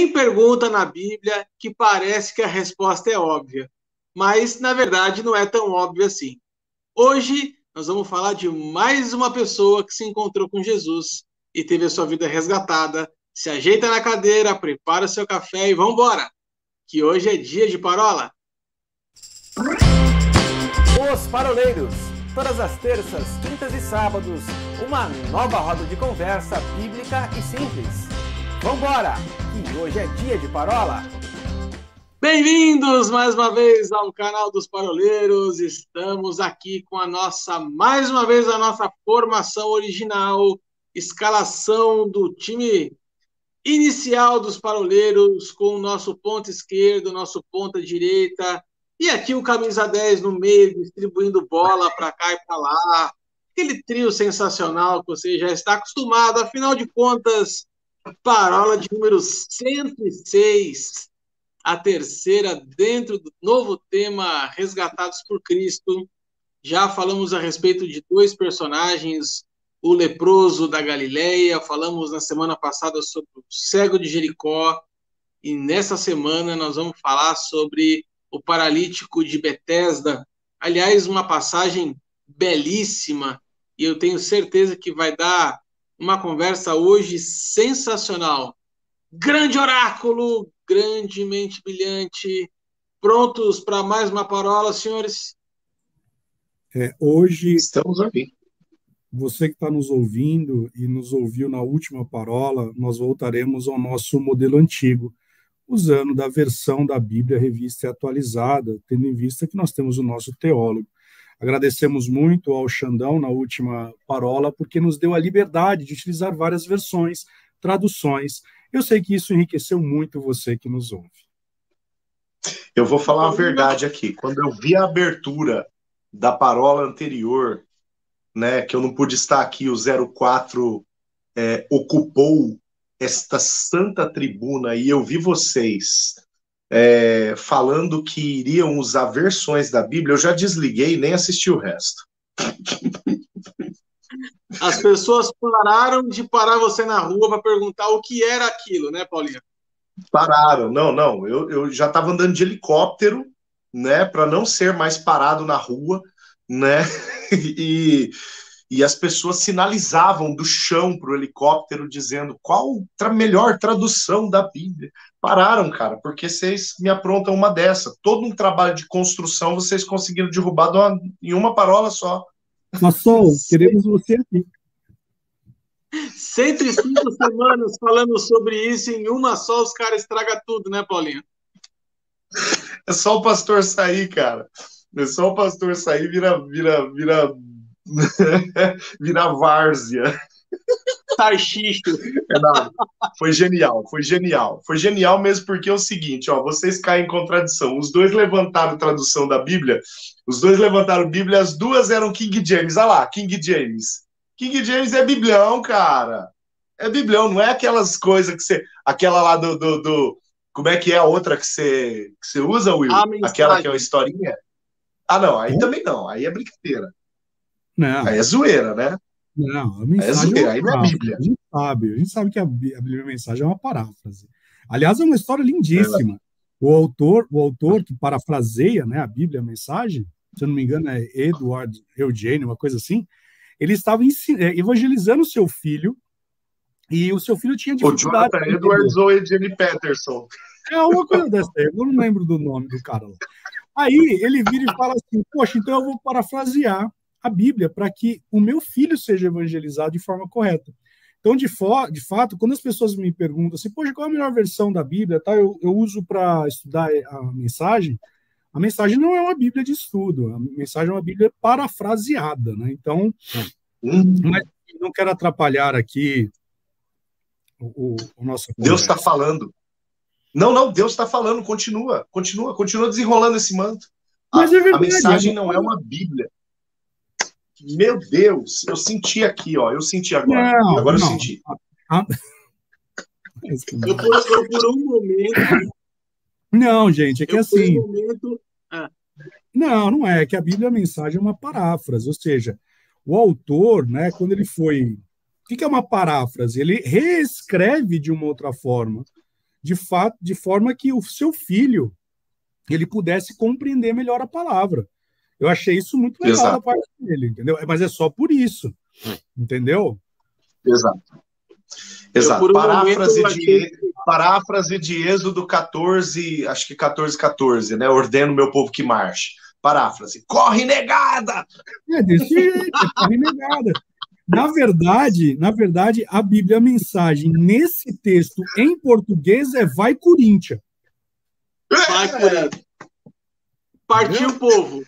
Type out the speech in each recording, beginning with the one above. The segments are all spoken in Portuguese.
Tem pergunta na Bíblia que parece que a resposta é óbvia, mas, na verdade, não é tão óbvia assim. Hoje, nós vamos falar de mais uma pessoa que se encontrou com Jesus e teve a sua vida resgatada. Se ajeita na cadeira, prepara o seu café e vamos embora, que hoje é dia de parola. Os Paroleiros, todas as terças, quintas e sábados, uma nova roda de conversa bíblica e simples. Vambora, que hoje é dia de parola. Bem-vindos mais uma vez ao canal dos Paroleiros. Estamos aqui com mais uma vez a nossa formação original, escalação do time inicial dos Paroleiros, com o nosso ponta esquerdo, nosso ponta direita, e aqui o camisa 10 no meio, distribuindo bola para cá e para lá. Aquele trio sensacional que você já está acostumado, afinal de contas, parola de número 106, a terceira dentro do novo tema Resgatados por Cristo. Já falamos a respeito de dois personagens, o leproso da Galileia, falamos na semana passada sobre o cego de Jericó, e nessa semana nós vamos falar sobre o paralítico de Betesda. Aliás, uma passagem belíssima, e eu tenho certeza que vai dar uma conversa hoje sensacional. Grande oráculo, grande mente brilhante. Prontos para mais uma parola, senhores? Hoje, estamos aqui. Você que está nos ouvindo e nos ouviu na última parola, nós voltaremos ao nosso modelo antigo, usando da versão da Bíblia revista e atualizada, tendo em vista que nós temos o nosso teólogo. Agradecemos muito ao Xandão na última parola, porque nos deu a liberdade de utilizar várias versões, traduções. Eu sei que isso enriqueceu muito você que nos ouve. Eu vou falar a verdade aqui. Quando eu vi a abertura da parola anterior, né, que eu não pude estar aqui, o 04 ocupou esta santa tribuna, e eu vi vocês falando que iriam usar versões da Bíblia, eu já desliguei e nem assisti o resto. As pessoas pararam de parar você na rua para perguntar o que era aquilo, né, Paulinho? Pararam, não. Eu já estava andando de helicóptero, né, para não ser mais parado na rua, né, e as pessoas sinalizavam do chão para o helicóptero dizendo qual a melhor tradução da Bíblia. Pararam, cara, porque vocês me aprontam uma dessa. Todo um trabalho de construção vocês conseguiram derrubar em uma parola só. Maçom, queremos você aqui. 105 semanas falando sobre isso, em uma só os caras estragam tudo, né, Paulinho? É só o pastor sair, cara. É só o pastor sair, vira várzea. Tarchicho. Foi genial mesmo, porque é o seguinte, ó, vocês caem em contradição. Os dois levantaram tradução da Bíblia, os dois levantaram Bíblia, as duas eram King James. Olha lá, King James. King James é biblião, cara. É biblião, não é aquelas coisas que você... Aquela lá do como é que é a outra que você usa, Will? Aquela que é uma historinha? Ah, não, aí também não. Aí é brincadeira. Não. Aí é zoeira, né? Não, a mensagem é zoeira, aí não é Bíblia. A gente sabe que a Bíblia a mensagem é uma paráfrase. Aliás, é uma história lindíssima. O autor que parafraseia, né, a Bíblia, a mensagem, se eu não me engano é Edward Eugênio, uma coisa assim, ele estava evangelizando o seu filho, e o seu filho tinha dificuldade... O Jonathan Edwards ou Eugene Peterson? É uma coisa dessa, eu não lembro do nome do cara lá. Aí ele vira e fala assim, poxa, então eu vou parafrasear a Bíblia para que o meu filho seja evangelizado de forma correta. Então, de fato, quando as pessoas me perguntam assim, poxa, qual é a melhor versão da Bíblia? Tá? Eu uso para estudar a mensagem não é uma Bíblia de estudo, a mensagem é uma Bíblia parafraseada, né? Então, mas não quero atrapalhar aqui o nosso... Deus está falando. Não, Deus está falando, continua desenrolando esse manto. Mas é verdade, a mensagem não é uma Bíblia. Meu Deus, eu senti aqui, ó. Eu senti agora. Agora eu senti. Eu por um momento... Não, gente, é que assim... Por um momento... Não é. Que a Bíblia, a mensagem é uma paráfrase. Ou seja, o autor, né, quando ele foi... O que é uma paráfrase? Ele reescreve de uma outra forma. de fato, de forma que o seu filho ele pudesse compreender melhor a palavra. Eu achei isso muito legal Exato. da parte dele, entendeu? Mas é só por isso, entendeu? Exato. Exato. Por um momento, Paráfrase de Êxodo 14, acho que 14, né? Ordeno meu povo que marche. Paráfrase. Corre, negada! É desse jeito, corre negada. Na verdade, a Bíblia, a mensagem nesse texto em português é vai Corinthians. Vai, Corinthians. Partiu o povo.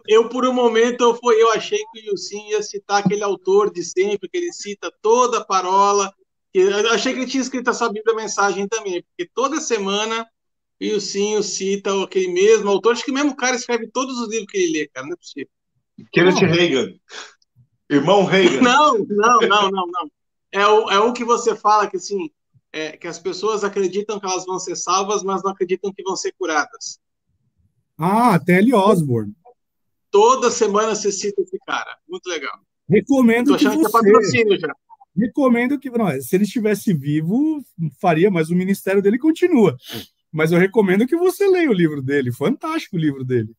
Eu, por um momento, eu achei que o Ilcim ia citar aquele autor de sempre, que ele cita toda a parola. Eu achei que ele tinha escrito a sua Bíblia Mensagem também, porque toda semana o Ilcim cita aquele mesmo autor. Acho que o mesmo cara escreve todos os livros que ele lê, cara, não é possível. Kenneth Reagan. Irmão Reagan. Não. É o que você fala que, assim, que as pessoas acreditam que elas vão ser salvas, mas não acreditam que vão ser curadas. Ah, T.L. Osborne. Toda semana você cita esse cara. Muito legal. Recomendo que é patrocínio já. Recomendo que... Não, se ele estivesse vivo, faria, mas o ministério dele continua. Mas eu recomendo que você leia o livro dele. Fantástico o livro dele.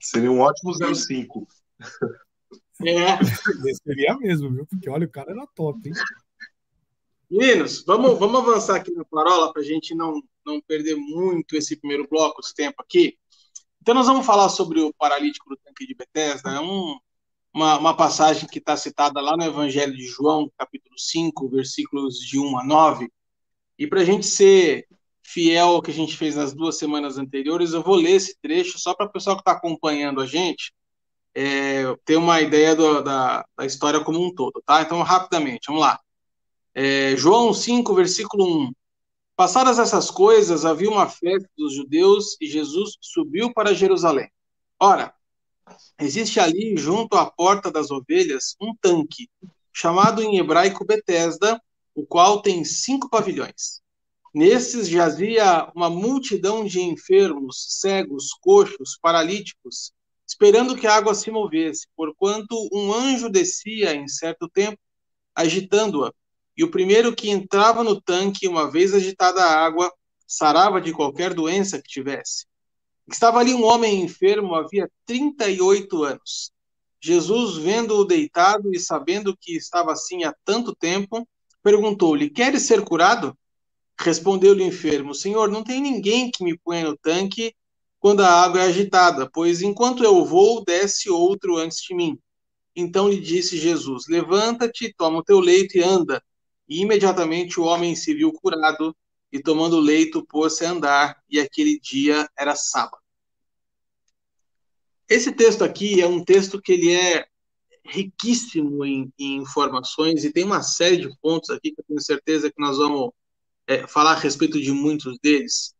Seria um ótimo 05. Seria mesmo, viu? Porque, olha, o cara era top, hein? Meninos, vamos avançar aqui na parola para a gente não perder muito esse primeiro bloco de tempo aqui. Então, nós vamos falar sobre o paralítico do tanque de Betesda. É uma passagem que está citada lá no Evangelho de João, capítulo 5, versículos de 1 a 9. E para a gente ser fiel ao que a gente fez nas 2 semanas anteriores, eu vou ler esse trecho só para o pessoal que está acompanhando a gente ter uma ideia da história como um todo, tá? Então, rapidamente, vamos lá. João 5, versículo 1. Passadas essas coisas, havia uma festa dos judeus e Jesus subiu para Jerusalém. Ora, existe ali, junto à porta das ovelhas, um tanque, chamado em hebraico Betesda, o qual tem 5 pavilhões. Nesses jazia uma multidão de enfermos, cegos, coxos, paralíticos, esperando que a água se movesse, porquanto um anjo descia em certo tempo, agitando-a. E o primeiro que entrava no tanque, uma vez agitada a água, sarava de qualquer doença que tivesse. Estava ali um homem enfermo, havia 38 anos. Jesus, vendo-o deitado e sabendo que estava assim há tanto tempo, perguntou-lhe: queres ser curado? Respondeu-lhe o enfermo: Senhor, não tem ninguém que me ponha no tanque quando a água é agitada, pois enquanto eu vou, desce outro antes de mim. Então lhe disse Jesus: levanta-te, toma o teu leito e anda. E imediatamente o homem se viu curado, e tomando o leito, pôs-se a andar, e aquele dia era sábado. Esse texto aqui é um texto que ele é riquíssimo em informações, e tem uma série de pontos aqui que eu tenho certeza que nós vamos falar a respeito de muitos deles.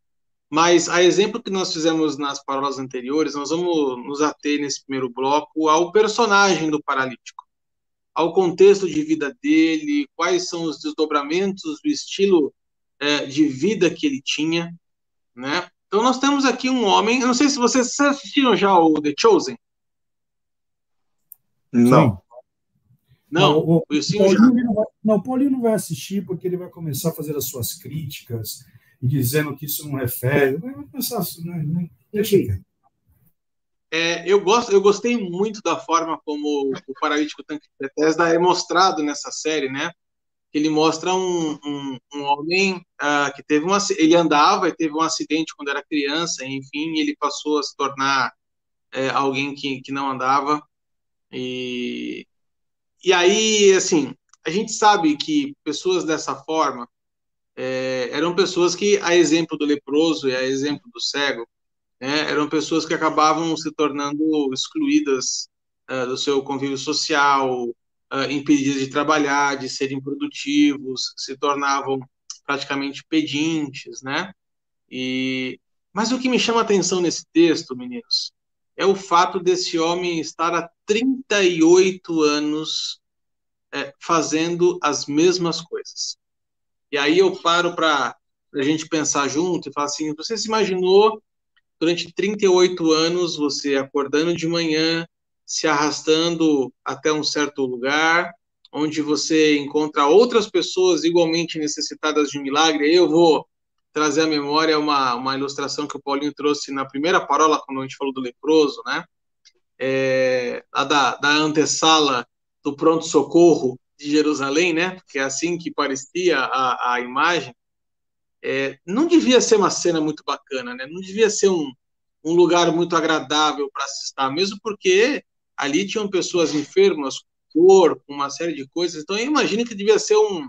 Mas, a exemplo que nós fizemos nas paródias anteriores, nós vamos nos ater nesse primeiro bloco ao personagem do paralítico, ao contexto de vida dele, quais são os desdobramentos do estilo de vida que ele tinha, né? Então, nós temos aqui um homem, eu não sei se vocês assistiram já o The Chosen. Não. Não, o Paulinho não vai assistir porque ele vai começar a fazer as suas críticas e dizendo que isso não refere. Vai começar assim, né? Deixa aí. Eu gostei muito da forma como o paralítico tanque de Betesda é mostrado nessa série, né? Ele mostra um homem que ele andava e teve um acidente quando era criança, enfim, ele passou a se tornar alguém que não andava. E aí, assim, a gente sabe que pessoas dessa forma eram pessoas que, a exemplo do leproso e a exemplo do cego, eram pessoas que acabavam se tornando excluídas do seu convívio social, impedidas de trabalhar, de serem produtivos, se tornavam praticamente pedintes, né? Mas o que me chama a atenção nesse texto, meninos, é o fato desse homem estar há 38 anos fazendo as mesmas coisas. E aí eu paro para a gente pensar junto e falar assim, você se imaginou durante 38 anos você acordando de manhã, se arrastando até um certo lugar, onde você encontra outras pessoas igualmente necessitadas de um milagre. Aí eu vou trazer à memória uma ilustração que o Paulinho trouxe na primeira parola, quando a gente falou do leproso, né? Da antessala do pronto-socorro de Jerusalém, né? Porque é assim que parecia a imagem. Não devia ser uma cena muito bacana, né? Não devia ser um lugar muito agradável para se estar, mesmo porque ali tinham pessoas enfermas, com dor, com uma série de coisas. Então eu imagino que devia ser um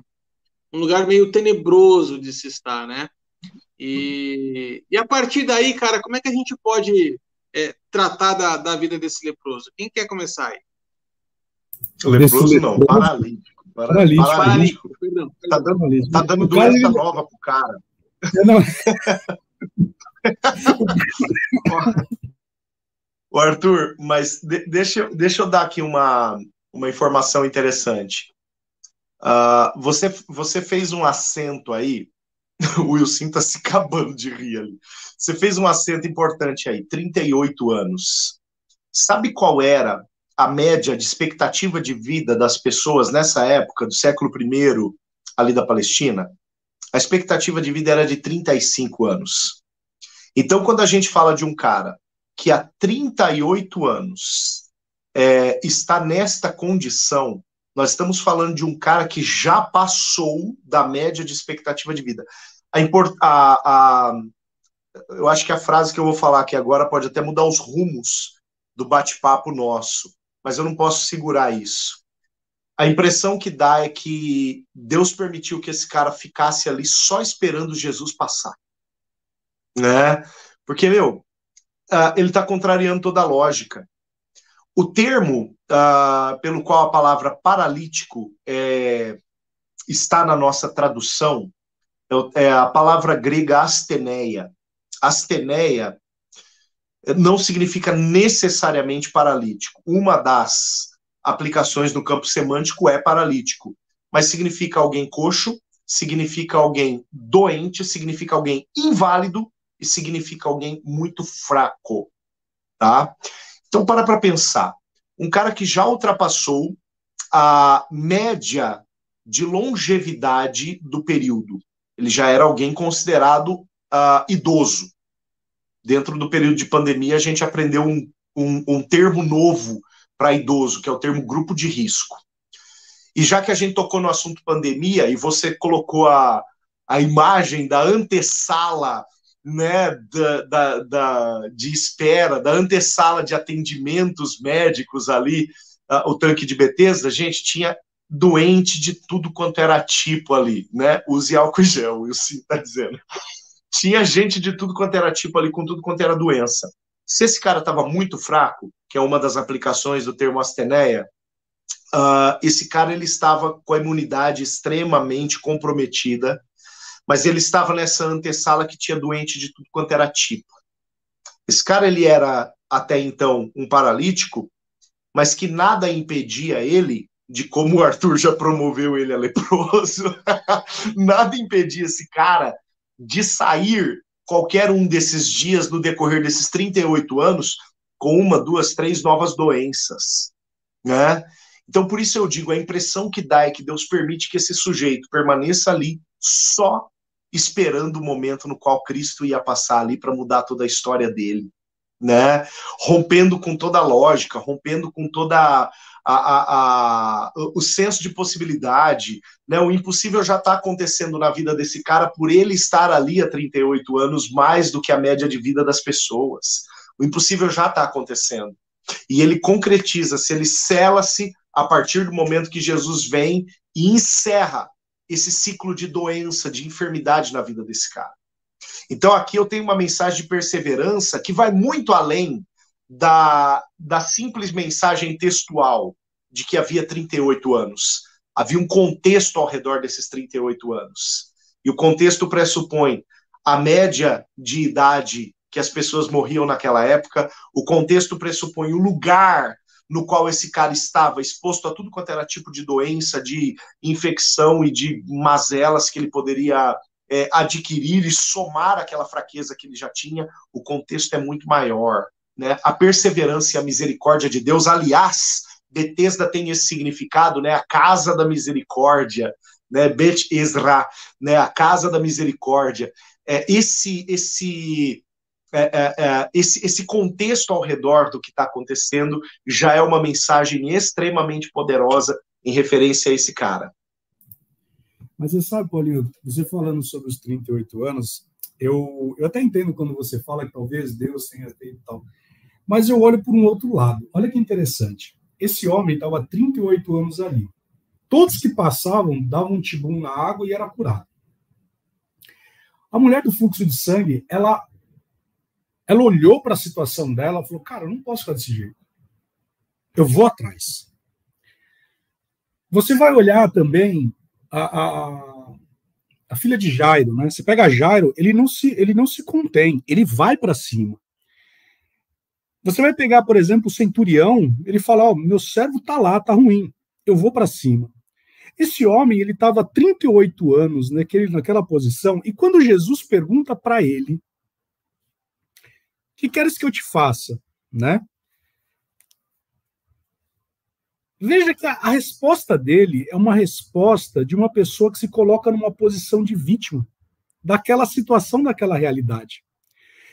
lugar meio tenebroso de se estar, né? E a partir daí, cara, como é que a gente pode tratar da vida desse leproso? Quem quer começar aí? Leproso não, paralítico. Paralítico. Perdão. Tá dando doença nova pro cara. O Arthur, mas deixa eu dar aqui uma informação interessante. Você fez um acento aí, o Wilson tá se acabando de rir ali. Você fez um acento importante aí, 38 anos. Sabe qual era a média de expectativa de vida das pessoas nessa época, do século I, ali da Palestina? A expectativa de vida era de 35 anos. Então, quando a gente fala de um cara que há 38 anos está nesta condição, nós estamos falando de um cara que já passou da média de expectativa de vida. Eu acho que a frase que eu vou falar aqui agora pode até mudar os rumos do bate-papo nosso, mas eu não posso segurar isso. A impressão que dá é que Deus permitiu que esse cara ficasse ali só esperando Jesus passar, né? Porque, ele está contrariando toda a lógica. O termo pelo qual a palavra paralítico está na nossa tradução é a palavra grega asteneia. Asteneia não significa necessariamente paralítico. Uma das aplicações no campo semântico é paralítico, mas significa alguém coxo, significa alguém doente, significa alguém inválido e significa alguém muito fraco, tá? Então, para pensar. Um cara que já ultrapassou a média de longevidade do período. Ele já era alguém considerado idoso. Dentro do período de pandemia, a gente aprendeu um termo novo para idoso, que é o termo grupo de risco. E já que a gente tocou no assunto pandemia, e você colocou a imagem da antessala, né, de espera, da antessala de atendimentos médicos ali, o tanque de Betesda, gente, tinha doente de tudo quanto era tipo ali, né? Use álcool gel, o Wilson está dizendo. Tinha gente de tudo quanto era tipo ali, com tudo quanto era doença. Se esse cara estava muito fraco, que é uma das aplicações do termo asteneia, esse cara ele estava com a imunidade extremamente comprometida, mas ele estava nessa antessala que tinha doente de tudo quanto era tipo. Esse cara ele era até então um paralítico, mas que nada impedia ele de, como o Arthur já promoveu ele a leproso, nada impedia esse cara de sair qualquer um desses dias no decorrer desses 38 anos com 1, 2, 3 novas doenças, né? Então, por isso eu digo, a impressão que dá é que Deus permite que esse sujeito permaneça ali só esperando o momento no qual Cristo ia passar ali para mudar toda a história dele, né? Rompendo com toda a lógica, rompendo com toda o senso de possibilidade, né? O impossível já está acontecendo na vida desse cara por ele estar ali há 38 anos mais do que a média de vida das pessoas. O impossível já está acontecendo. E ele concretiza-se, ele sela-se a partir do momento que Jesus vem e encerra esse ciclo de doença, de enfermidade na vida desse cara. Então aqui eu tenho uma mensagem de perseverança que vai muito além da simples mensagem textual de que havia 38 anos. Havia um contexto ao redor desses 38 anos. E o contexto pressupõe a média de idade que as pessoas morriam naquela época, o contexto pressupõe o lugar no qual esse cara estava exposto a tudo quanto era tipo de doença, de infecção e de mazelas que ele poderia adquirir e somar aquela fraqueza que ele já tinha. O contexto é muito maior, né? A perseverança e a misericórdia de Deus, aliás, Betesda tem esse significado, né? A casa da misericórdia, né? Bet Ezra, né? A casa da misericórdia. Esse contexto ao redor do que está acontecendo já é uma mensagem extremamente poderosa em referência a esse cara. Mas você sabe, Paulinho, você falando sobre os 38 anos, eu até entendo quando você fala que talvez Deus tenha feito e tal, mas eu olho por um outro lado. Olha que interessante. Esse homem estava há 38 anos ali. Todos que passavam davam um tibum na água e era curado. A mulher do fluxo de sangue, ela olhou para a situação dela e falou, cara, eu não posso ficar desse jeito. Eu vou atrás. Você vai olhar também a filha de Jairo, né? Você pega Jairo, ele não se contém, ele vai para cima. Você vai pegar, por exemplo, o centurião, ele fala, ó, meu servo está lá, está ruim, eu vou para cima. Esse homem, ele estava 38 anos naquela posição, e quando Jesus pergunta para ele, o que queres que eu te faça? Né? Veja que a resposta dele é uma resposta de uma pessoa que se coloca numa posição de vítima daquela situação, daquela realidade.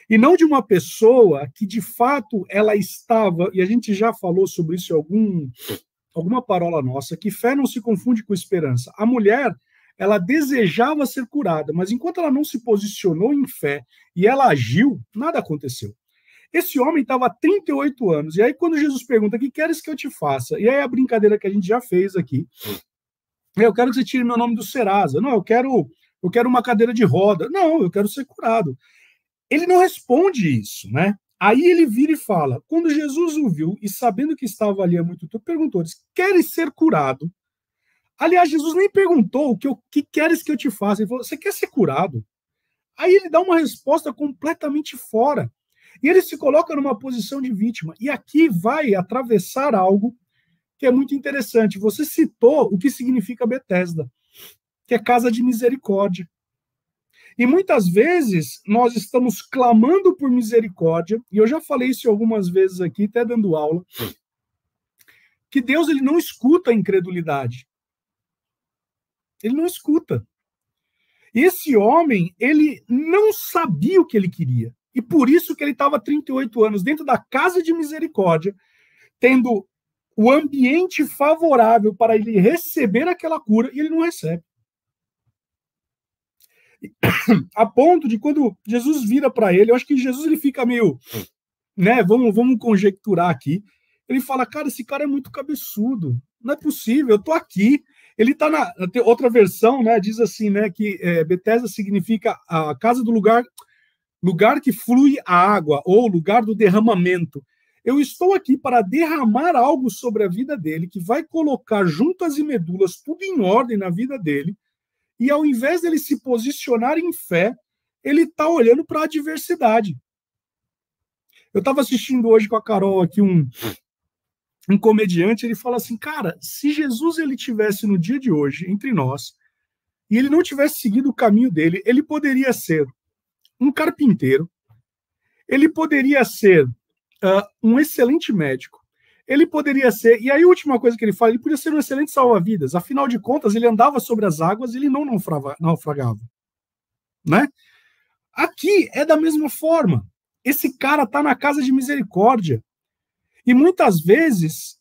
E não de uma pessoa que, de fato, ela estava, e a gente já falou sobre isso em alguma parola nossa, que fé não se confunde com esperança. A mulher, ela desejava ser curada, mas enquanto ela não se posicionou em fé e ela agiu, nada aconteceu. Esse homem estava há 38 anos, e aí quando Jesus pergunta, o que queres que eu te faça? E aí a brincadeira que a gente já fez aqui, eu quero que você tire meu nome do Serasa. Não, eu quero uma cadeira de roda. Não, eu quero ser curado. Ele não responde isso, né? Aí ele vira e fala, quando Jesus o viu, e sabendo que estava ali há muito tempo, perguntou, queres ser curado? Aliás, Jesus nem perguntou o que queres que eu te faça. Ele falou, você quer ser curado? Aí ele dá uma resposta completamente fora. E ele se coloca numa posição de vítima. E aqui vai atravessar algo que é muito interessante. Você citou o que significa Betesda, que é casa de misericórdia. E muitas vezes nós estamos clamando por misericórdia, e eu já falei isso algumas vezes aqui, até dando aula, que Deus ele não escuta a incredulidade. Ele não escuta. E esse homem, ele não sabia o que ele queria. E por isso que ele estava 38 anos dentro da casa de misericórdia, tendo o ambiente favorável para ele receber aquela cura, e ele não recebe. A ponto de quando Jesus vira para ele, eu acho que Jesus ele fica meio, né, vamos conjecturar aqui, ele fala, cara, esse cara é muito cabeçudo, não é possível, eu tô aqui, ele tá na outra versão, né, diz assim, né, que Betesda significa a casa do lugar que flui a água, ou lugar do derramamento. Eu estou aqui para derramar algo sobre a vida dele, que vai colocar juntas e medulas tudo em ordem na vida dele, e ao invés dele se posicionar em fé, ele está olhando para a adversidade. Eu estava assistindo hoje com a Carol aqui um comediante, ele fala assim, cara, se Jesus ele tivesse no dia de hoje entre nós, e ele não tivesse seguido o caminho dele, ele poderia ser um carpinteiro, ele poderia ser um excelente médico, ele poderia ser, e aí a última coisa que ele fala, ele podia ser um excelente salva-vidas, afinal de contas, ele andava sobre as águas e ele não naufragava, né? Aqui é da mesma forma, esse cara está na casa de misericórdia, e muitas vezes,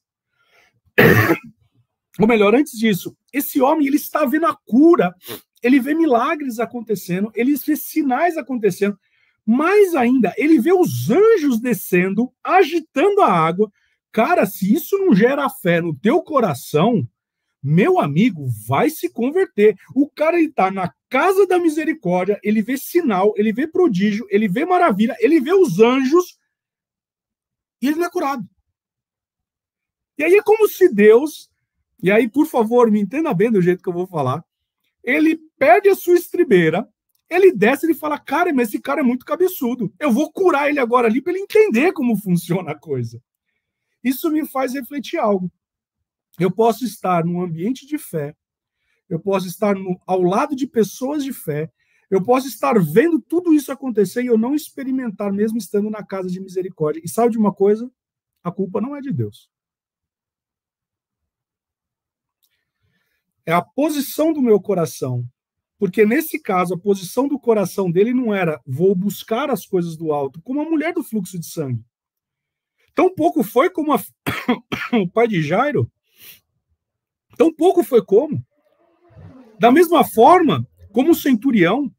ou melhor, antes disso, esse homem, ele está vendo a cura, ele vê milagres acontecendo, ele vê sinais acontecendo, mais ainda, ele vê os anjos descendo, agitando a água. Cara, se isso não gera fé no teu coração, meu amigo, vai se converter. O cara, ele tá na casa da misericórdia, ele vê sinal, ele vê prodígio, ele vê maravilha, ele vê os anjos, e ele não é curado. E aí é como se Deus, e aí, por favor, me entenda bem do jeito que eu vou falar, ele perde a sua estribeira, ele desce e ele fala, cara, mas esse cara é muito cabeçudo, eu vou curar ele agora ali para ele entender como funciona a coisa. Isso me faz refletir algo. Eu posso estar num ambiente de fé, eu posso estar ao lado de pessoas de fé, eu posso estar vendo tudo isso acontecer e eu não experimentar mesmo estando na casa de misericórdia. E sabe de uma coisa? A culpa não é de Deus. é a posição do meu coração. Porque, nesse caso, a posição do coração dele não era vou buscar as coisas do alto, como a mulher do fluxo de sangue. Tão pouco foi como o pai de Jairo. Tão pouco foi como. Da mesma forma, como o centurião,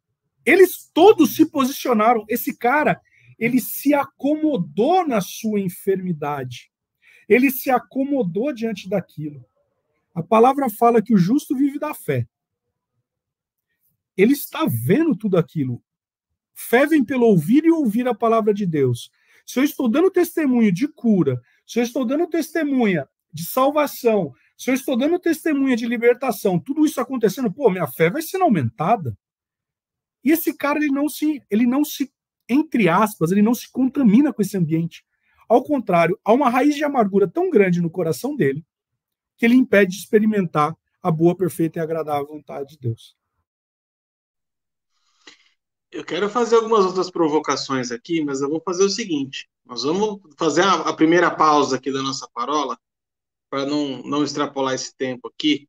eles todos se posicionaram. Esse cara, ele se acomodou na sua enfermidade. Ele se acomodou diante daquilo. A palavra fala que o justo vive da fé. Ele está vendo tudo aquilo. Fé vem pelo ouvir e ouvir a palavra de Deus. Se eu estou dando testemunho de cura, se eu estou dando testemunha de salvação, se eu estou dando testemunha de libertação, tudo isso acontecendo, pô, minha fé vai sendo aumentada. E esse cara, ele não se, entre aspas, ele não se contamina com esse ambiente. Ao contrário, há uma raiz de amargura tão grande no coração dele que ele impede de experimentar a boa, perfeita e agradável vontade de Deus. Eu quero fazer algumas outras provocações aqui, mas eu vou fazer o seguinte. Nós vamos fazer a primeira pausa aqui da nossa parola, para não extrapolar esse tempo aqui.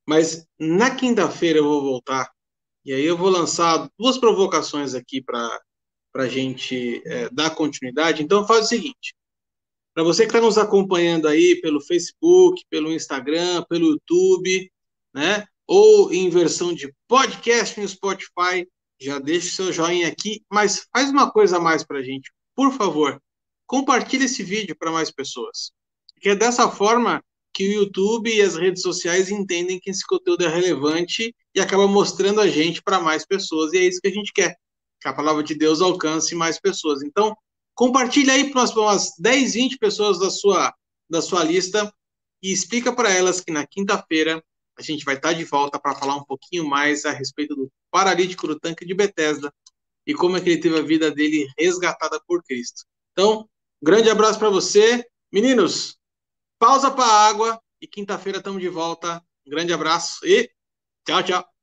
Mas na quinta-feira eu vou voltar, e aí eu vou lançar duas provocações aqui para a gente dar continuidade. Então faz o seguinte. Para você que está nos acompanhando aí pelo Facebook, pelo Instagram, pelo YouTube, né? Ou em versão de podcast no Spotify, já deixa o seu joinha aqui, mas faz uma coisa a mais para a gente. Por favor, compartilhe esse vídeo para mais pessoas. Porque é dessa forma que o YouTube e as redes sociais entendem que esse conteúdo é relevante e acaba mostrando a gente para mais pessoas. E é isso que a gente quer, que a palavra de Deus alcance mais pessoas. Então, compartilhe aí para umas 10, 20 pessoas da sua lista e explica para elas que na quinta-feira a gente vai estar de volta para falar um pouquinho mais a respeito do paralítico do tanque de Betesda e como é que ele teve a vida dele resgatada por Cristo. Então, grande abraço para você. Meninos, pausa para a água e quinta-feira estamos de volta. Um grande abraço e tchau, tchau.